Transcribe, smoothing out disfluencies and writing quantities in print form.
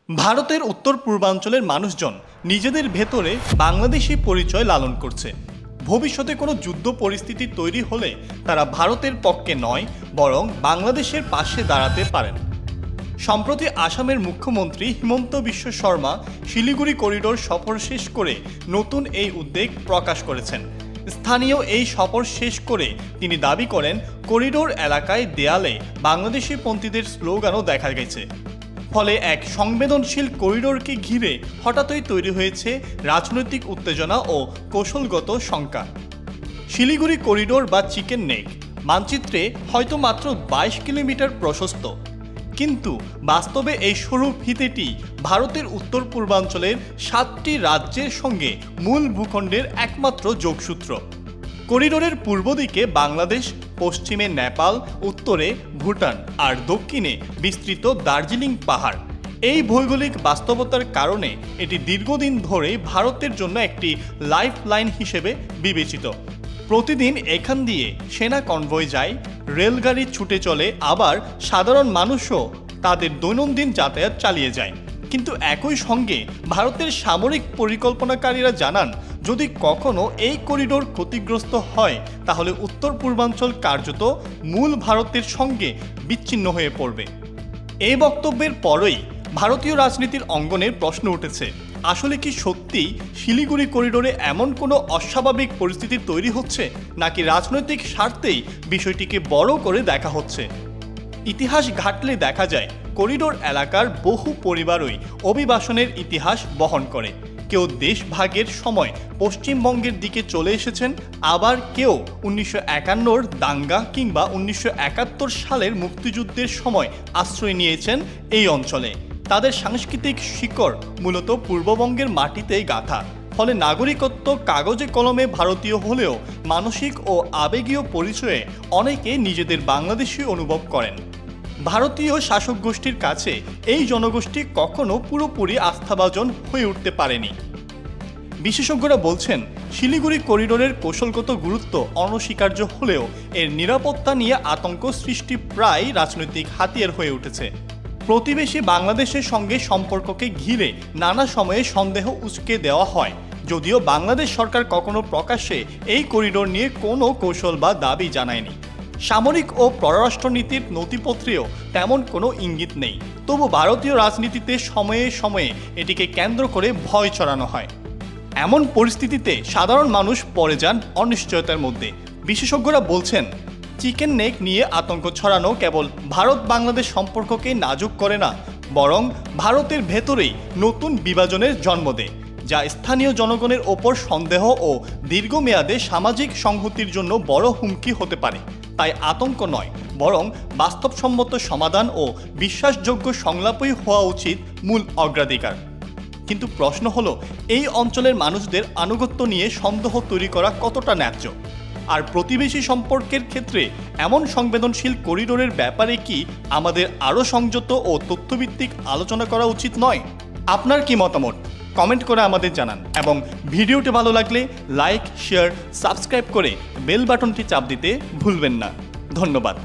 ভারতের উত্তর পূর্বাঞ্চলের মানুষজন নিজেদের ভেতরে বাংলাদেশি পরিচয় লালন করছে। ভবিষ্যতে কোনো যুদ্ধ পরিস্থিতি তৈরি হলে তারা ভারতের পক্ষে নয়, বরং বাংলাদেশের পাশে দাঁড়াতে পারেন। সম্প্রতি আসামের মুখ্যমন্ত্রী হিমন্ত বিশ্ব শর্মা শিলিগুড়ি করিডোর সফর শেষ করে নতুন এই উদ্বেগ প্রকাশ করেছেন। স্থানীয় এই সফর শেষ করে তিনি দাবি করেন, করিডোর এলাকায় দেয়ালে বাংলাদেশি পন্থীদের স্লোগানও দেখা গেছে। ফলে এক সংবেদনশীল করিডোরকে ঘিরে হঠাৎই তৈরি হয়েছে রাজনৈতিক উত্তেজনা ও কৌশলগত শঙ্কা। শিলিগুড়ি করিডোর বা চিকেন নেক মানচিত্রে হয়তো মাত্র 22 কিলোমিটার প্রশস্ত, কিন্তু বাস্তবে এই সরু ফিতেটি ভারতের উত্তর পূর্বাঞ্চলের 7টি রাজ্যের সঙ্গে মূল ভূখণ্ডের একমাত্র যোগসূত্র। করিডোরের পূর্ব দিকে বাংলাদেশ, পশ্চিমে নেপাল, উত্তরে ভুটান আর দক্ষিণে বিস্তৃত দার্জিলিং পাহাড়। এই ভৌগোলিক বাস্তবতার কারণে এটি দীর্ঘদিন ধরে ভারতের জন্য একটি লাইফ লাইন হিসেবে বিবেচিত। প্রতিদিন এখান দিয়ে সেনা কনভয় যায়, রেলগাড়ি ছুটে চলে, আবার সাধারণ মানুষও তাদের দৈনন্দিন যাতায়াত চালিয়ে যায়। কিন্তু একই সঙ্গে ভারতের সামরিক পরিকল্পনাকারীরা জানান, যদি কখনো এই করিডোর ক্ষতিগ্রস্ত হয় তাহলে উত্তর পূর্বাঞ্চল কার্যত মূল ভারতের সঙ্গে বিচ্ছিন্ন হয়ে পড়বে। এই বক্তব্যের পরই ভারতীয় রাজনীতির অঙ্গনে প্রশ্ন উঠেছে, আসলে কি সত্যি শিলিগুড়ি করিডোরে এমন কোনো অস্বাভাবিক পরিস্থিতি তৈরি হচ্ছে, নাকি রাজনৈতিক স্বার্থেই বিষয়টিকে বড় করে দেখা হচ্ছে? ইতিহাস ঘাটলে দেখা যায়, করিডোর এলাকার বহু পরিবারই অভিবাসনের ইতিহাস বহন করে। কেউ দেশভাগের সময় পশ্চিমবঙ্গের দিকে চলে এসেছেন, আবার কেউ 1951-র দাঙ্গা কিংবা 1971 সালের মুক্তিযুদ্ধের সময় আশ্রয় নিয়েছেন এই অঞ্চলে। তাদের সাংস্কৃতিক শিকড় মূলত পূর্ববঙ্গের মাটিতেই গাঁথা। ফলে নাগরিকত্ব কাগজে কলমে ভারতীয় হলেও মানসিক ও আবেগীয় পরিচয়ে অনেকে নিজেদের বাংলাদেশী অনুভব করেন। ভারতীয় শাসক গোষ্ঠীর কাছে এই জনগোষ্ঠী কখনো পুরোপুরি আস্থাভাজন হয়ে উঠতে পারেনি। বিশেষজ্ঞরা বলছেন, শিলিগুড়ি করিডোরের কৌশলগত গুরুত্ব অনস্বীকার্য হলেও এর নিরাপত্তা নিয়ে আতঙ্ক সৃষ্টি প্রায় রাজনৈতিক হাতিয়ার হয়ে উঠেছে। প্রতিবেশী বাংলাদেশের সঙ্গে সম্পর্ককে ঘিরে নানা সময়ে সন্দেহ উস্কে দেওয়া হয়, যদিও বাংলাদেশ সরকার কখনো প্রকাশ্যে এই করিডোর নিয়ে কোনো কৌশল বা দাবি জানায়নি। সামরিক ও পররাষ্ট্রনীতির নথিপত্রেও তেমন কোনো ইঙ্গিত নেই। তবু ভারতীয় রাজনীতিতে সময়ে সময়ে এটিকে কেন্দ্র করে ভয় ছড়ানো হয়। এমন পরিস্থিতিতে সাধারণ মানুষ পড়ে যান অনিশ্চয়তার মধ্যে। বিশেষজ্ঞরা বলছেন, চিকেন নেক নিয়ে আতঙ্ক ছড়ানো কেবল ভারত বাংলাদেশ সম্পর্ককে নাজুক করে না, বরং ভারতের ভেতরেই নতুন বিভাজনের জন্ম দেয়, যা স্থানীয় জনগণের ওপর সন্দেহ ও দীর্ঘমেয়াদে সামাজিক সংহতির জন্য বড় হুমকি হতে পারে। তাই আতঙ্ক নয়, বরং বাস্তবসম্মত সমাধান ও বিশ্বাসযোগ্য সংলাপই হওয়া উচিত মূল অগ্রাধিকার। কিন্তু প্রশ্ন হলো, এই অঞ্চলের মানুষদের আনুগত্য নিয়ে সন্দেহ তৈরি করা কতটা ন্যায্য? আর প্রতিবেশী সম্পর্কের ক্ষেত্রে এমন সংবেদনশীল করিডোরের ব্যাপারে কি আমাদের আরও সংযত ও তথ্যভিত্তিক আলোচনা করা উচিত নয়? আপনার কি মতামত কমেন্ট করে আমাদের জানান, এবং ভিডিওটি ভালো লাগলে লাইক, শেয়ার, সাবস্ক্রাইব করে বেল বাটনটি চাপ দিতে ভুলবেন না। ধন্যবাদ।